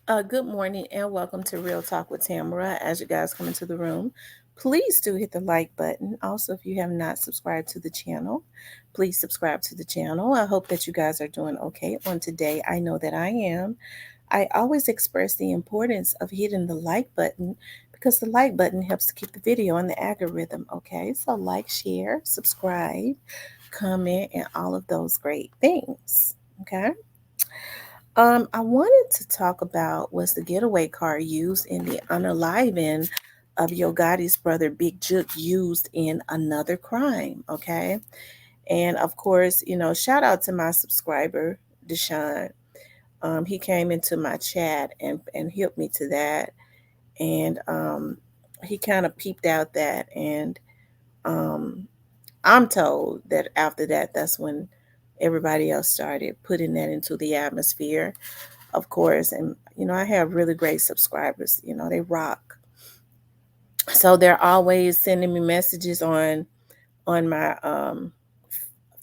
Good morning and welcome to Real Talk with Tamara. As you guys come into the room, please do hit the like button. Also, if you have not subscribed to the channel, please subscribe to the channel. I hope that you guys are doing okay on today. I know that I am. I always express the importance of hitting the like button because the like button helps to keep the video on the algorithm. Okay, so like, share, subscribe, comment, and all of those great things. Okay. I wanted to talk about was the getaway car used in the unaliving of YOGOTTI's brother Bigjook used in another crime. Okay. And of course, shout out to my subscriber, Deshaun. He came into my chat and helped me to that. And he kind of peeped out that. And um, I'm told that after that, that's when everybody else started putting that into the atmosphere, of course. And I have really great subscribers. They rock. So they're always sending me messages on my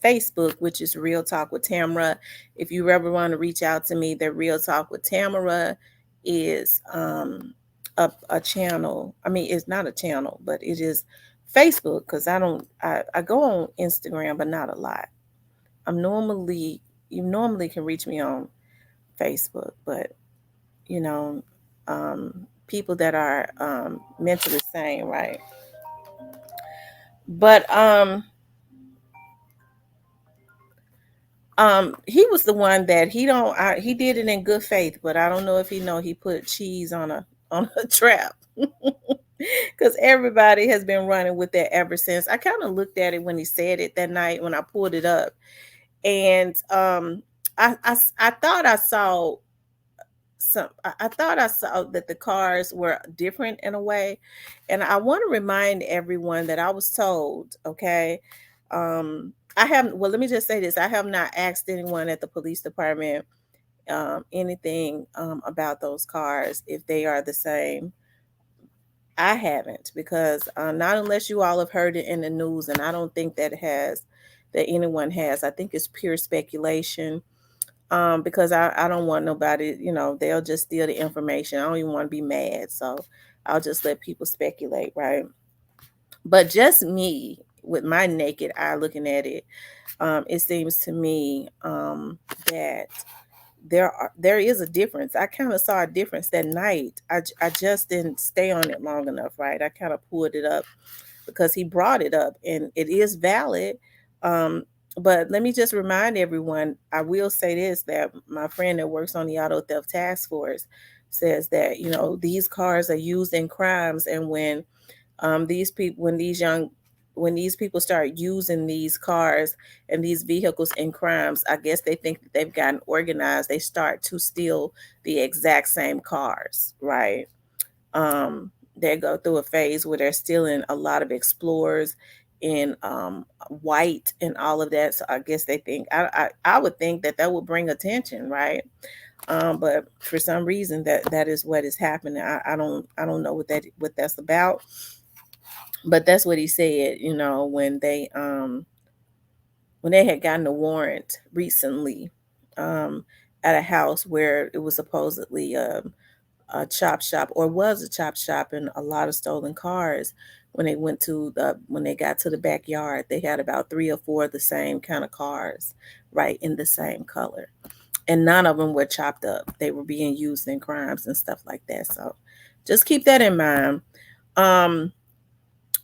Facebook, which is Real Talk with Tamara. If you ever want to reach out to me, the Real Talk with Tamara is a channel. I mean, it's not a channel, but it is Facebook because I go on Instagram, but not a lot. You normally can reach me on Facebook, but you know, people that are mentally sane, right? But he was the one that he did it in good faith, but I don't know if he put cheese on a on a trap. Because everybody has been running with that ever since. I kind of looked at it when he said it that night when I pulled it up, and I thought I saw I thought I saw that the cars were different in a way. And I want to remind everyone that I was told, okay, I haven't, well, let me just say this. I have not asked anyone at the police department anything about those cars, if they are the same. I haven't, because not unless you all have heard it in the news, and I don't think that anyone has. I think it's pure speculation, because I don't want nobody, they'll just steal the information. I don't even want to be mad. So I'll just let people speculate, right? But just me, with my naked eye looking at it, it seems to me that there is a difference. I kind of saw a difference that night. I just didn't stay on it long enough, right? I kind of pulled it up because he brought it up and it is valid. Um, but let me just remind everyone, I will say this, that my friend that works on the auto theft task force says that, these cars are used in crimes. And these people, when these people start using these cars and these vehicles in crimes, I guess they think that they've gotten organized. They start to steal the exact same cars, right? They go through a phase where they're stealing a lot of Explorers in white and all of that. So I guess they think I would think that would bring attention, right? But for some reason that is what is happening. I don't know what that's about, but that's what he said. When they had gotten a warrant recently um, at a house where it was supposedly a chop shop, or was a chop shop, and a lot of stolen cars. When they got to the backyard, they had about three or four of the same kind of cars, right, in the same color, and none of them were chopped up. They were being used in crimes and stuff like that. So just keep that in mind. um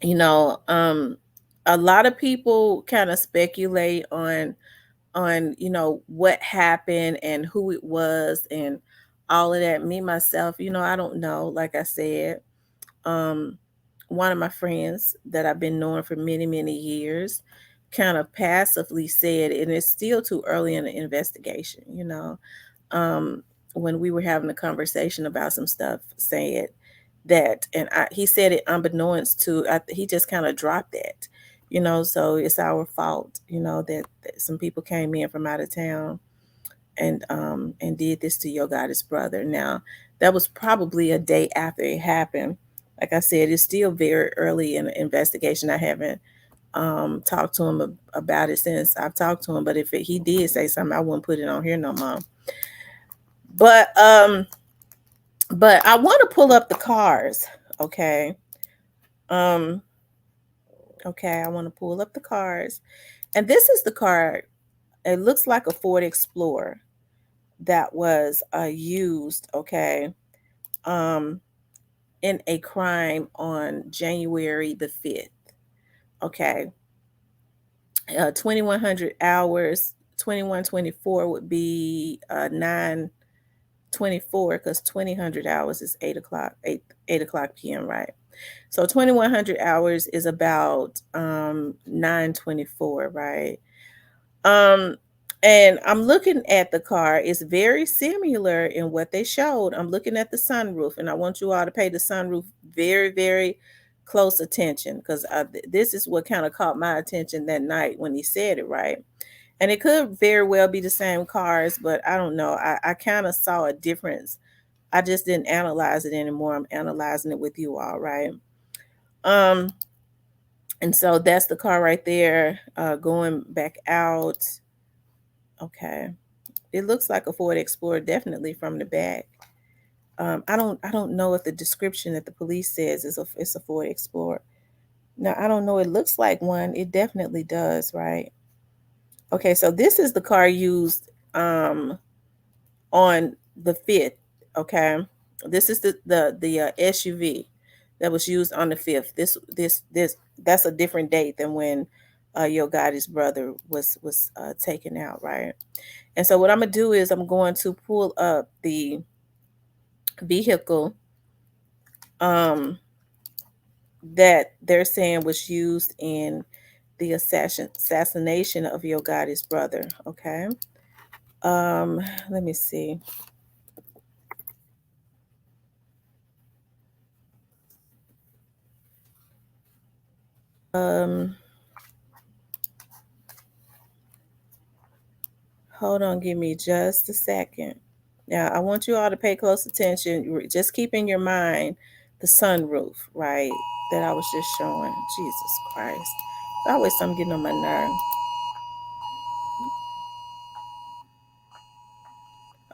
you know um a lot of people kind of speculate on what happened and who it was and all of that. Me myself, I don't know. Like I said, um one of my friends that I've been knowing for many many years kind of passively said, and it's still too early in the investigation, um when we were having a conversation about some stuff, said that, and he said it unbeknownst to, he just kind of dropped that, so it's our fault, that some people came in from out of town and did this to your goddess brother. Now, that was probably a day after it happened. Like I said, it's still very early in the investigation. I haven't talked to him about it since I've talked to him, but if he did say something, I wouldn't put it on here no more. But But I want to pull up the cars. Okay. Um, okay, I want to pull up the cars. And this is the car. It looks like a Ford Explorer that was used, okay, um, in a crime on January the 5th. Okay. 2100 hours, 2124 would be 924 because 2000 hours is 8 o'clock, 8 o'clock p.m., right? So 2100 hours is about 924, right? Um, and I'm looking at the car. It's very similar in what they showed. I'm looking at the sunroof, and I want you all to pay the sunroof very, very close attention because this is what kind of caught my attention that night when he said it, right? And it could very well be the same cars, but I don't know. I kind of saw a difference. I just didn't analyze it anymore. I'm analyzing it with you all, right? Um, and so that's the car right there, going back out. Okay. It looks like a Ford Explorer, definitely from the back. I don't know if the description that the police says is it's a Ford Explorer. Now I don't know. It looks like one. It definitely does, right? Okay, so this is the car used on the 5th. Okay, this is the SUV that was used on the 5th. This that's a different date than when Yogotti's brother was taken out, right? And so what I'm gonna do is I'm going to pull up the vehicle um, that they're saying was used in the assassination of Yogotti's brother. Okay. Let me see. Um, Hold on, give me just a second. Now, I want you all to pay close attention. Just keep in your mind the sunroof, right? That I was just showing. Jesus Christ. Always something getting on my nerve.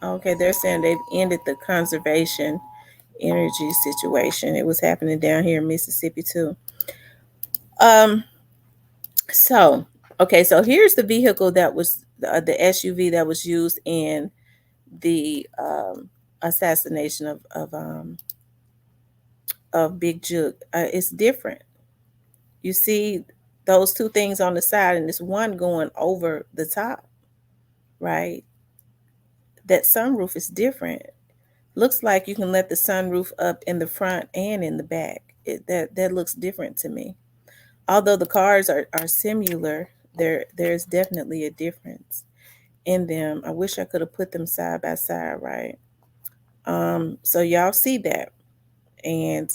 Okay, they're saying they've ended the conservation energy situation. It was happening down here in Mississippi too. Um, so okay, so here's the vehicle that was the SUV that was used in the assassination of Bigjook. It's different. You see those two things on the side, and this one going over the top, right? That sunroof is different. Looks like you can let the sunroof up in the front and in the back. That looks different to me. Although the cars are similar, there's definitely a difference in them. I wish I could have put them side by side, right? So y'all see that, and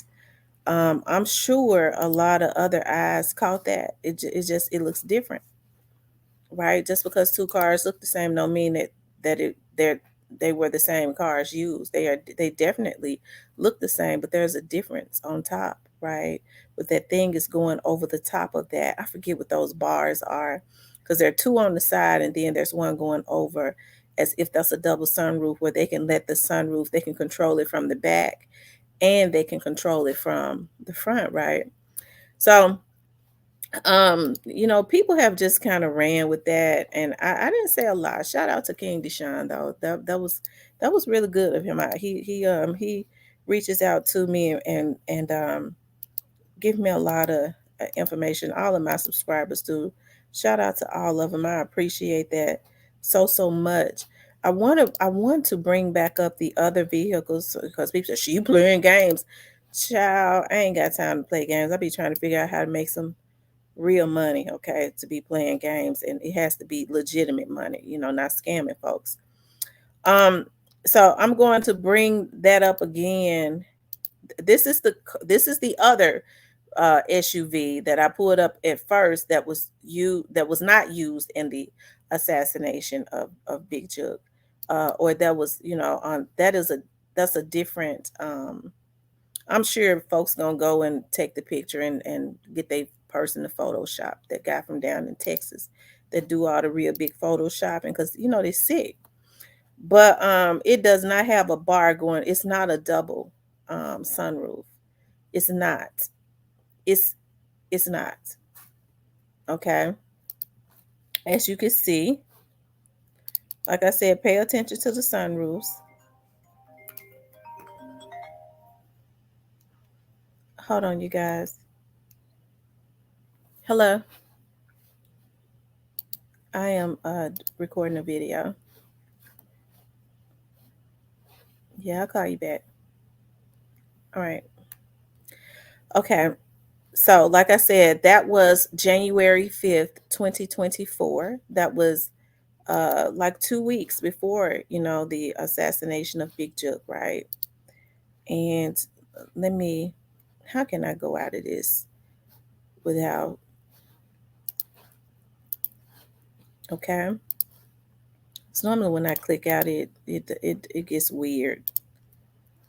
I'm sure a lot of other eyes caught that. It looks different, right? Just because two cars look the same don't mean they were the same cars used. They definitely look the same, but there's a difference on top, right? But that thing is going over the top of that. I forget what those bars are because there are two on the side and then there's one going over as if that's a double sunroof where they can let the sunroof, they can control it from the back and they can control it from the front, right? So people have just kind of ran with that, and I didn't say a lot. Shout out to King Deshaun though. That was really good of him. He reaches out to me and give me a lot of information. All of my subscribers do. Shout out to all of them. I appreciate that so much. I want to bring back up the other vehicles because people say she playing games. Child, I ain't got time to play games. I be trying to figure out how to make some real money, okay, to be playing games, and it has to be legitimate money, not scamming folks. Um, so I'm going to bring that up again. This is the other SUV that I pulled up at first that was not used in the assassination of Bigjook, or that was on that's a different. I'm sure folks gonna go and take the picture and get their person to Photoshop. That guy from down in Texas that do all the real big Photoshopping because they're sick. But it does not have a bar going. It's not a double sunroof. It's not. It's it's not. Okay. As you can see, like I said, pay attention to the sunroofs. Hold on, you guys. Hello. I am recording a video. Yeah, I'll call you back. All right. Okay. So, like I said, that was January 5th, 2024. That was like 2 weeks before, the assassination of Bigjook, right? And let me, how can I go out of this without, okay? So normally when I click out, it gets weird.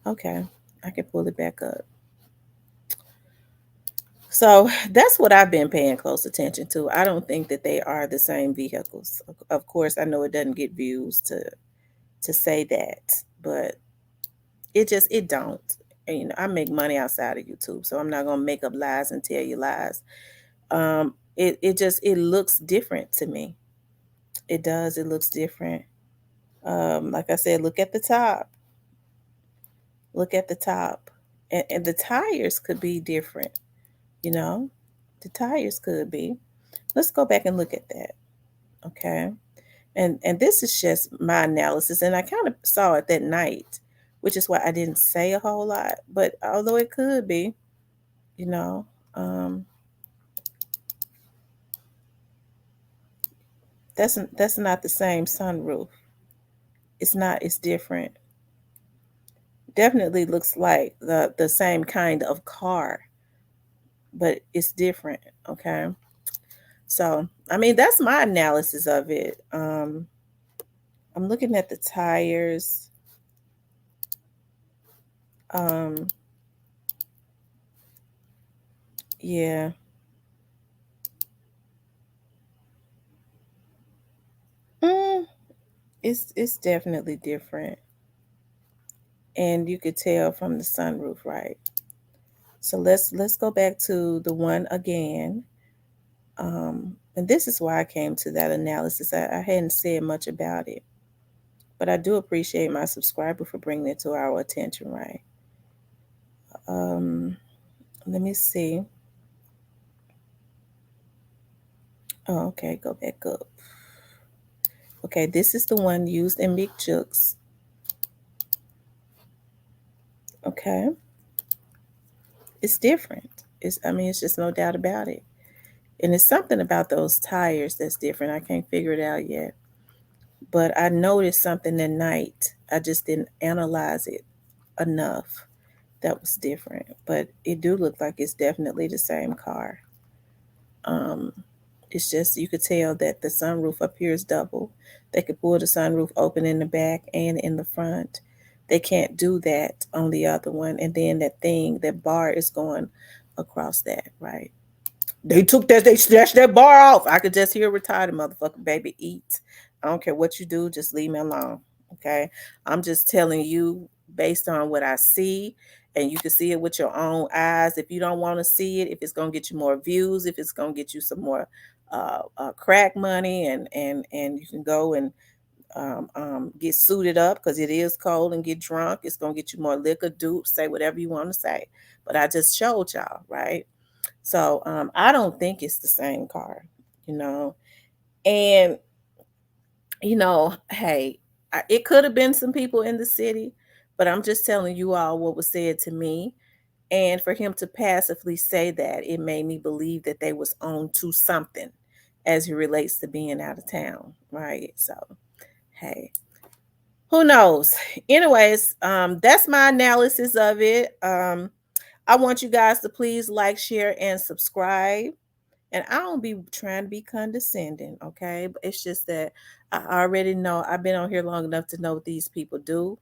Okay, I can pull it back up. So that's what I've been paying close attention to. I don't think that they are the same vehicles. Of course, I know it doesn't get views to say that, but it don't. And, I make money outside of YouTube, so I'm not gonna make up lies and tell you lies. It looks different to me. It does. It looks different. Like I said, look at the top. Look at the top, and the tires could be different. You know, the tires could be. Let's go back and look at that. Okay. And this is just my analysis, and I kind of saw it that night, which is why I didn't say a whole lot. But although it could be, you know, um, that's not the same sunroof. It's not. It's different. Definitely looks like the same kind of car, but it's different. Okay. So I mean, that's my analysis of it. I'm looking at the tires. Um, yeah. Mm, it's definitely different, and you could tell from the sunroof, right? So let's go back to the one again. And this is why I came to that analysis. I hadn't said much about it, but I do appreciate my subscriber for bringing it to our attention, right? Um, Let me see. Oh, okay, go back up. Okay, this is the one used in Bigjook's. Okay, it's different. It's just no doubt about it. And it's something about those tires that's different. I can't figure it out yet. But I noticed something at night. I just didn't analyze it enough. That was different. But it do look like it's definitely the same car. Um, it's just you could tell that the sunroof appears double. They could pull the sunroof open in the back and in the front. They can't do that on the other one. And then that bar is going across that, right? They snatched that bar off. I could just hear retarded motherfucker, baby, eat. I don't care what you do, just leave me alone. Okay. I'm just telling you based on what I see, and you can see it with your own eyes. If you don't want to see it, if it's gonna get you more views, if it's gonna get you some more crack money, and you can go and get suited up because it is cold and get drunk. It's gonna get you more liquor, dupe, say whatever you want to say. But I just showed y'all, right? So I don't think it's the same car, you know. And hey, it could have been some people in the city, but I'm just telling you all what was said to me. And for him to passively say that, it made me believe that they was on to something as it relates to being out of town, right? So hey, who knows? Anyways, that's my analysis of it. I want you guys to please like, share, and subscribe. And I don't be trying to be condescending, okay? But it's just that I already know I've been on here long enough to know what these people do.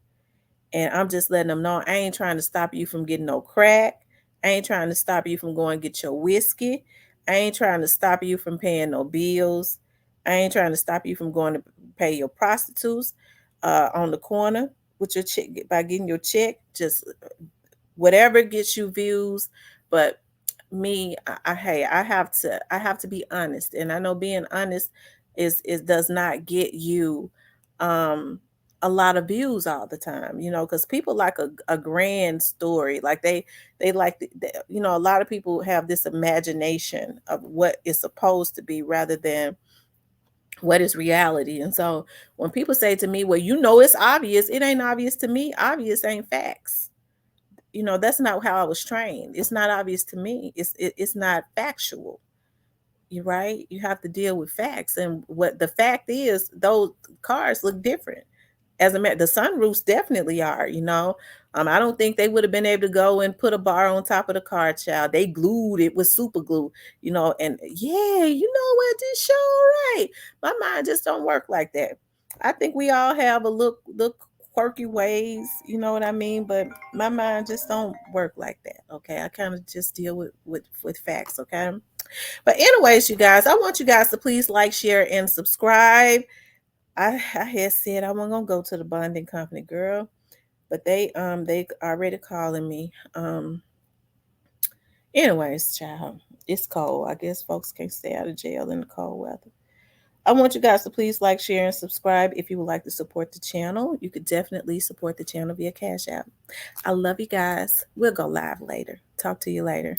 And I'm just letting them know I ain't trying to stop you from getting no crack. I ain't trying to stop you from going to get your whiskey. I ain't trying to stop you from paying no bills. I ain't trying to stop you from going to pay your prostitutes. on the corner with your check by getting your check. Just whatever gets you views. But me, hey, I have to be honest, and I know being honest is does not get you a lot of views all the time, because people like a grand story. Like they like a lot of people have this imagination of what is supposed to be rather than what is reality. And so when people say to me, well, it's obvious, it ain't obvious to me. Obvious ain't facts. That's not how I was trained. It's not obvious to me. It's not factual. You're right. You have to deal with facts. And what the fact is, those cars look different. As a matter, the sunroofs definitely are. I don't think they would have been able to go and put a bar on top of the car, child. They glued it with super glue. And yeah, what, this show right. My mind just don't work like that. I think we all have a look quirky ways, you know what I mean? But my mind just don't work like that. Okay. I kind of just deal with facts, okay? But anyways, you guys, I want you guys to please like, share, and subscribe. I had said I wasn't gonna go to the bonding company, girl, but they already calling me. Anyways, child, it's cold. I guess folks can't stay out of jail in the cold weather. I want you guys to please like, share, and subscribe. If you would like to support the channel, you could definitely support the channel via Cash App. I love you guys. We'll go live later. Talk to you later.